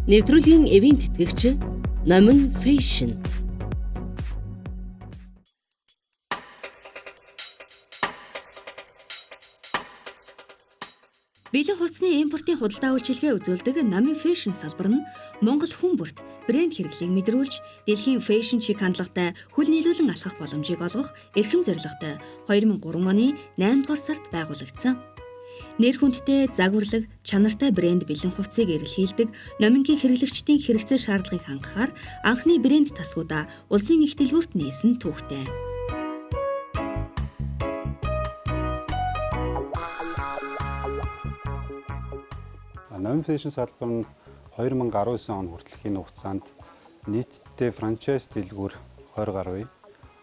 Нэвтрүүлгийн эвийн тэтгэгч Номин Fashion. Бэлэн хувцсны импортын худалдаа үйлчилгээ үзүүлдэг Номин Fashion салбар нь Монгол хүн бүрт брэнд хэрэглээг мэдрүүлж, дэлхийн фэшн чиг хандлагатай хөл нийлүүлэн алхах боломжийг олгох эрхэм зорилготой 2003 оны 8 дугаар сард байгуулагдсан. Нэр хүндтэй, загварлаг, чанартай брэнд бэлэн хувцсыг эрэлхийлдэг Номингийн хэрэглэгчдийн хэрэгцээ шаардлагыг хангахаар анхны брэнд тасгуудаа улсын их дэлгүүрт нээсэн түүхтэй. Номин Fashion салбар нь 2019 он хүртэлх энэ хугацаанд нийтдээ франчайз дэлгүүр 20 гаруй,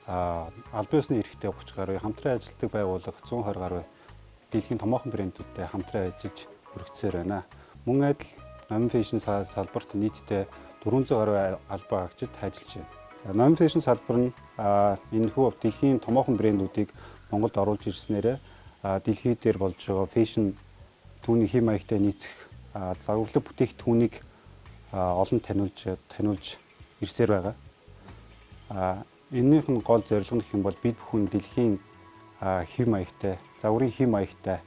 албан ёсны эрхтэй 30 гаруй, хамтран ажилладаг байгууллага 120 гаруй дэлхийн томоохон брэндүүдтэй хамтран ажиллаж өргөцсөөр байна. Мөн адил Номин Fashion салбарт нийтдээ 400 гаруй албан агчид ажиллаж байна. Номин Fashion салбар нь энэ хүү дэлхийн томоохон брэндүүдийг Монголд оруулж ирснээр дэлхий дээр болж байгаа фэшн түүний хэм маягтай нийцэх загварлаг бүтээгдэхүүнийг олон таниулж ирсээр байгаа. Эннийх нь гол зорилго нь бол бид бүхэн дэлхийн хэм маягтай, загварын хэм маягтай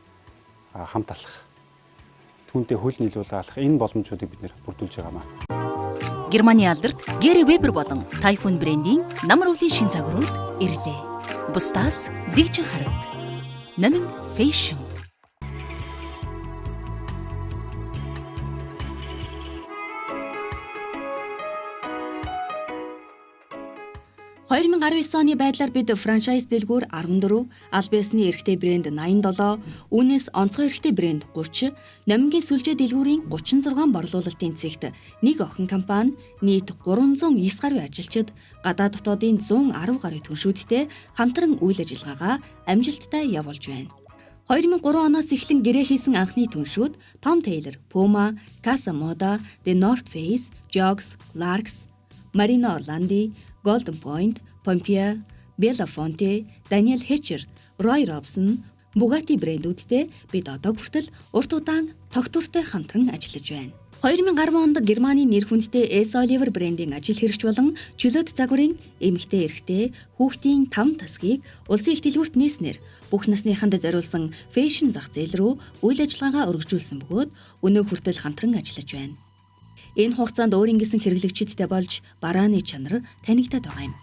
хамт алхах, түүнтэй хөл нийлүүлэн алхах энэ боломжуудыг бид нэр бүрдүүлж байгаамаа. Германы алдарт Гэри Вебер болон Тайфун брендийн намар өвлийн шин загварууд ирлээ. Бусдаас дэгжин харагд. Номин Fashion. 2019 оны байдлаар бид франчайз дэлгүүр 14, албан ёсны эрхтэй брэнд 87, үүнээс онцгой эрхтэй брэнд 30, Номингийн сүлжээ дэлгүүрийн 36 борлуулалтын цэгт нэг охин компани, нийт 309 гаруй ажилчид, гадаад дотоодын 110 гаруй түншүүдтэй хамтран үйл ажиллагаагаа амжилттай явуулж байна. 2003 оноос эхлэн гэрээ хийсэн анхны түншүүд Tom Taylor, Puma, Casa Moda, The North Face, Jogs, Clarks, Marino Orlandi, Golden Point, Pompeia, Belafonte, Daniel Hecher, Roy Robson, Bugatti брэндүүдтэй бид одоо хүртэл урт удаан тогтвортой хамтран ажиллаж байна. 2010 онд Германы нэр хүндтэй S. Oliver брэндийн ажил хэрэгч болон чөлөөт загварын эмэгтэй эрэгтэй хүүхдийн 5 тасгийг улсын их дэлгүүрт нээснээр бүх насныханд зориулсан фэшн зах зээл рүү үйл ажиллагаагаа өргөжүүлсэн бөгөөд өнөө хүртэл хамтран ажиллаж байна. Энэ хугацаанд өөрийн гэсэн хэрэглэгчидтэй болж барааны чанар танигдаад байгаа юм.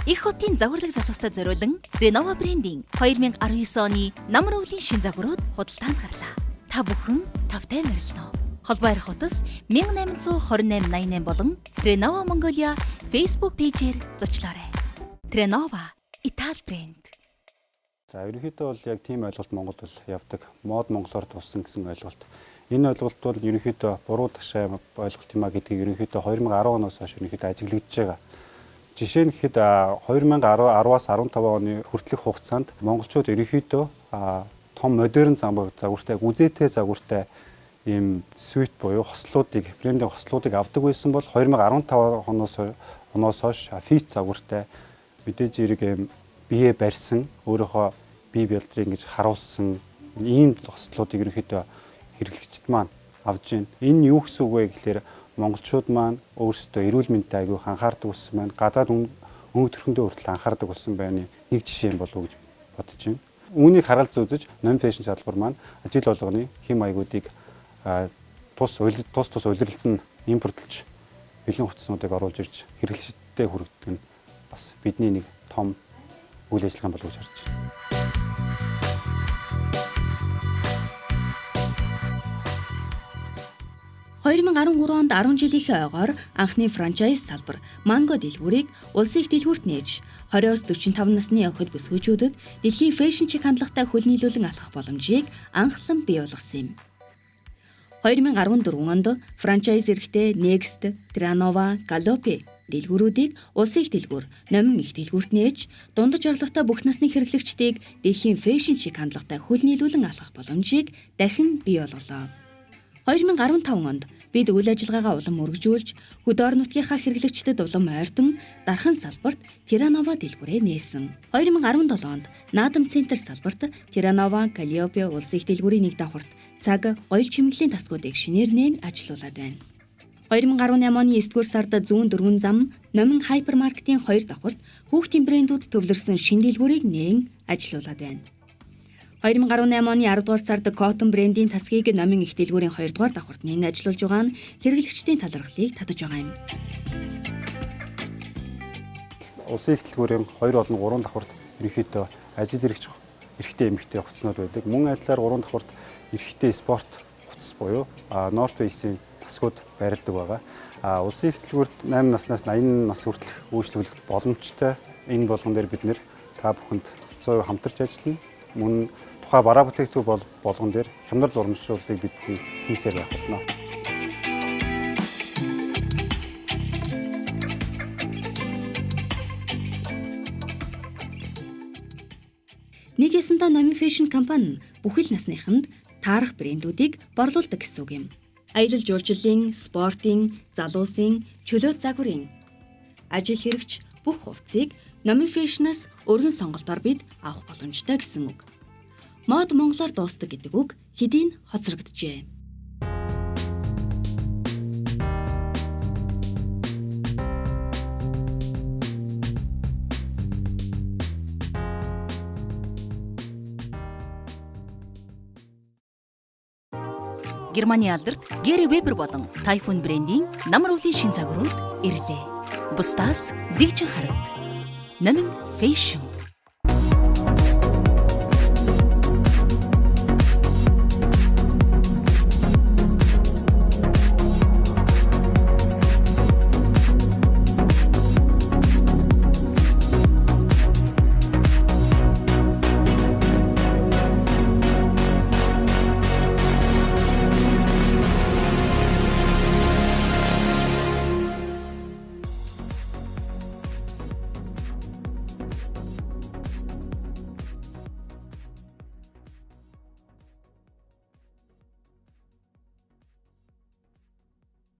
Их хотын загварлаг залуустай зориулан Renova брендийн 2019 оны намар өвлийн шин загварууд худалдаанд гарлаа. Та бүхэн тавтай морилно. Холбоо ярих утас 182888 болон Renova Mongolia Facebook пэйжээр зочлоорой. Renova Итали брэнд. За ерөнхийдөө бол яг тийм ойлголт Монголд бол явдаг. Мод монголоор туссан гэсэн ойлголт. Энэ ойлголт бол ерөнхийдөө буруу ташаа ойлголт юм а гэдгийг ерөнхийдөө 2010 оноос хойш ерөнхийдөө ажиглагдж байгаа. Жишээ нь гэхэд 2010-аас 15 оны хүртэлх хугацаанд монголчууд ерөнхийдөө том модерн загвартай, үзээтэй загвартай ийм свит буюу хослуудыг, брендийн хослуудыг авдаг байсан бол 2015 оноос хойш фит загвартай мэдээж зэрэг ийм бие барьсан, өөрийнхөө бие бэлтрийг ингэж харуулсан ийм хослуудыг ерөнхийдөө хэрэглэгчд маань авж байна. Энэ юу гэсэн үг вэ гэхээр монголчууд маань өөрсдөө эрүүл мэндэд аягүй анхаардаг болсон байна. Гадаад өнгө төрхөндөө хүртэл анхаардаг болсон байна. Нэг жишээ юм болов уу гэж бодож байна. Үүнийг харгалз үзэж Номин Fashion салбар маань жил болгоны хэм маягуудыг тус улирлалд нь импортлж бэлэн хувцснуудыг оруулж ирж хэрэглэгчдэд хүргэдэг нь бас бидний нэг том үйл ажиллагаа болов уу гэж харж байна. 2013 онд 10 жилийнхээ ойгоор анхны франчайз салбар Mango дэлгүүрийг улсын их дэлгүүрт нээж 20-45 насны охид бүсгүйчүүдэд дэлхийн фэшн чиг хандлагатай хөл нийлүүлэн алхах боломжийг анхлан бий болгосон юм. 2014 онд франчайз эрхтэй Next, Renova, Galope дэлгүүрүүдийг улсын их дэлгүүр, Номин их дэлгүүрт нээж дундаж орлоготой бүх насны хэрэглэгчдийг дэлхийн фэшн чиг хандлагатай хөл нийлүүлэн алхах боломжийг дахин бий болголоо. 2015 онд бид үйл ажиллагаагаа улам өргөжүүлж, хөд орон нутгийнхаа хэрэглэгчдэд улам ойртон, дархан салбарт Terranova дэлгүүрээ нээсэн. 2017 онд Наадам центр салбарт Terranova Calliope улсын их дэлгүүрийн нэг давхарт цаг, гоёл чимэглэлийн тасгуудыг шинээр нээн ажилуулад байна. 2018 оны 9-р сард зүүн дөрвөн зам Номин хайпермаркетийн 2 давхарт хүүхдийн брэндүүд төвлөрсөн шинэ дэлгүүрийг нээн ажилуулад байна. 2018 оны 10-р сард Cotton брендийн тасгийг Номин их дэлгүүрийн 2-р давхарт нээн ажилуулж байгаа нь хэрэглэгчдийн талархлыг татаж байгаа юм. Улсын их дэлгүүрийн 2 болон 3 давхарт ерөнхийдөө ажил хэрэгч эрэгтэй эмэгтэй хувцснууд байдаг. Мөн адилаар 3 давхарт эрэгтэй спорт хувцас буюу North Face-ийн тасгууд байрладаг байгаа. Улсын их дэлгүүрт 8 наснаас 80 нас хүртэлх үйлчлүүлэх боломжтой. Энэ болгон дээр бид нэр та бүхэнд 100% хамтарч ажиллана. Мөн тухай бараа бүтээгдэхүүн болгон дээр хямдрал урамшууллыг бид бүхэн хийсээр байх болно. Нэг ясандаа Номин Fashion компани бүхэл насныханд таарах брэндүүдийг борлуулдаг гэсэн үг юм. Аялал жуулчлалын, спортын, залуусын, чөлөө загварын ажил хэрэгч бүх хувцсыг Номин Fashion-аас өргөн сонголтоор бид авах боломжтой гэсэн үг. Мод монголоор дуустдаг гэдэг үг хэдийн хоцрогджээ. Германы алдарт Гэри Вебер болон Typhoon брендийн намар өвлийн шин загварууд ирлээ. Бусдаас дэгжин харагд. Номин Fashion